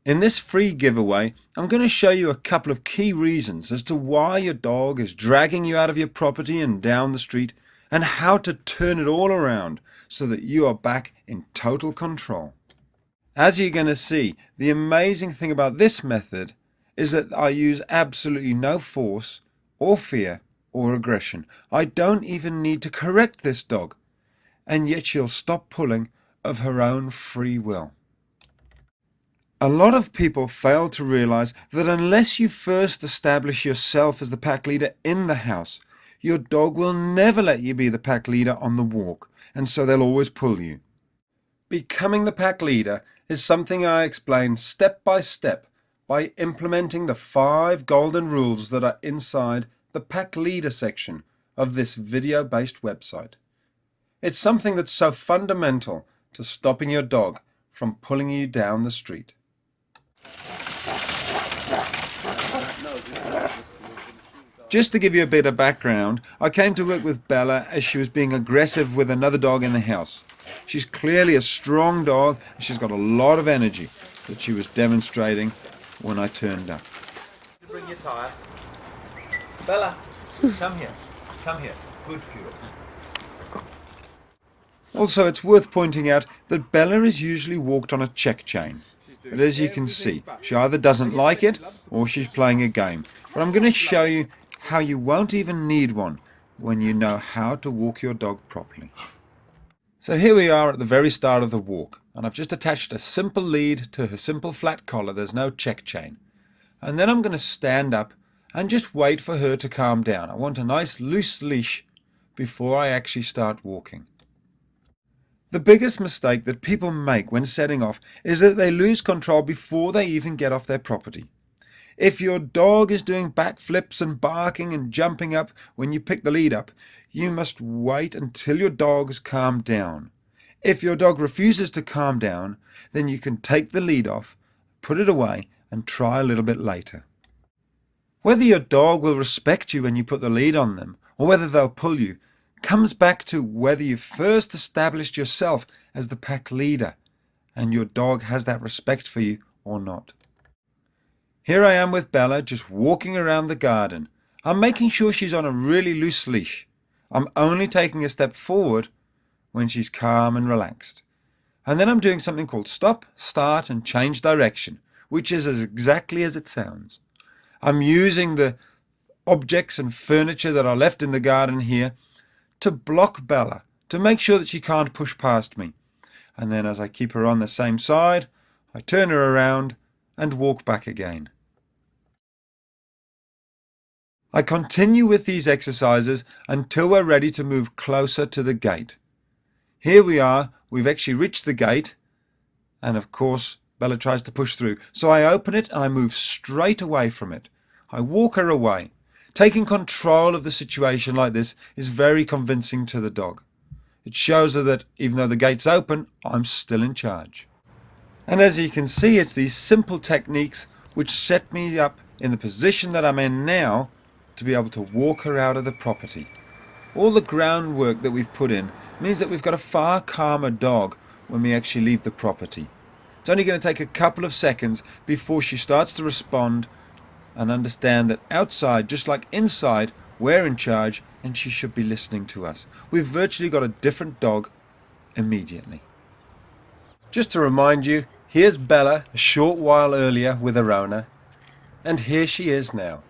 In this free giveaway, I'm going to show you a couple of key reasons as to why your dog is dragging you out of your property and down the street, and how to turn it all around so that you are back in total control. As you're going to see, the amazing thing about this method is that I use absolutely no force or fear or aggression. I don't even need to correct this dog, and yet she'll stop pulling of her own free will. A lot of people fail to realize that unless you first establish yourself as the pack leader in the house, your dog will never let you be the pack leader on the walk, and so they'll always pull you. Becoming the pack leader is something I explain step by step by implementing the 5 golden rules that are inside the pack leader section of this video-based website. It's something that's so fundamental to stopping your dog from pulling you down the street. Just to give you a bit of background, I came to work with Bella as she was being aggressive with another dog in the house. She's clearly a strong dog and she's got a lot of energy that she was demonstrating when I turned up. Bring your tire. Bella, come here. Come here. Good girl. Also, it's worth pointing out that Bella is usually walked on a check chain. But as you can see, she either doesn't like it or she's playing a game. But I'm going to show you how you won't even need one when you know how to walk your dog properly. So here we are at the very start of the walk, and I've just attached a simple lead to her simple flat collar. There's no check chain. And then I'm going to stand up and just wait for her to calm down. I want a nice loose leash before I actually start walking. The biggest mistake that people make when setting off is that they lose control before they even get off their property. If your dog is doing backflips and barking and jumping up when you pick the lead up, you must wait until your dog has calmed down. If your dog refuses to calm down, then you can take the lead off, put it away, and try a little bit later. Whether your dog will respect you when you put the lead on them, or whether they'll pull you, comes back to whether you first established yourself as the pack leader and your dog has that respect for you or not. Here I am with Bella just walking around the garden. I'm making sure she's on a really loose leash. I'm only taking a step forward when she's calm and relaxed. And then I'm doing something called stop, start and change direction, which is as exactly as it sounds. I'm using the objects and furniture that are left in the garden here to block Bella, to make sure that she can't push past me. And then as I keep her on the same side, I turn her around and walk back again. I continue with these exercises until we're ready to move closer to the gate. Here we are, we've actually reached the gate, and of course Bella tries to push through. So I open it and I move straight away from it. I walk her away. Taking control of the situation like this is very convincing to the dog. It shows her that even though the gate's open, I'm still in charge. And as you can see, it's these simple techniques which set me up in the position that I'm in now to be able to walk her out of the property. All the groundwork that we've put in means that we've got a far calmer dog when we actually leave the property. It's only going to take a couple of seconds before she starts to respond and understand that outside, just like inside, we're in charge and she should be listening to us. We've virtually got a different dog immediately. Just to remind you, here's Bella a short while earlier with her owner, and here she is now.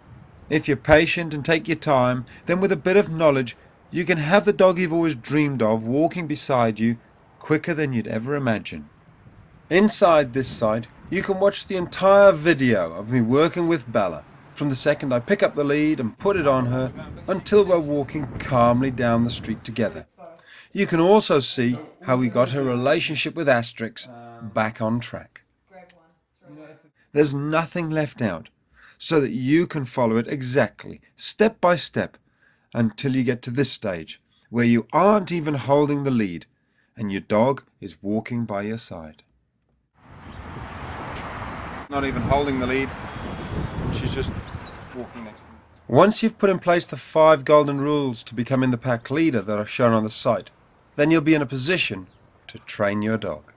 If you're patient and take your time, then with a bit of knowledge, you can have the dog you've always dreamed of walking beside you quicker than you'd ever imagine. Inside this site, you can watch the entire video of me working with Bella, from the second I pick up the lead and put it on her until we're walking calmly down the street together. You can also see how we got her relationship with Asterix back on track. There's nothing left out, so that you can follow it exactly, step by step, until you get to this stage, where you aren't even holding the lead, and your dog is walking by your side. Not even holding the lead, she's just walking next to me. Once you've put in place the 5 golden rules to becoming the pack leader that are shown on the site, then you'll be in a position to train your dog.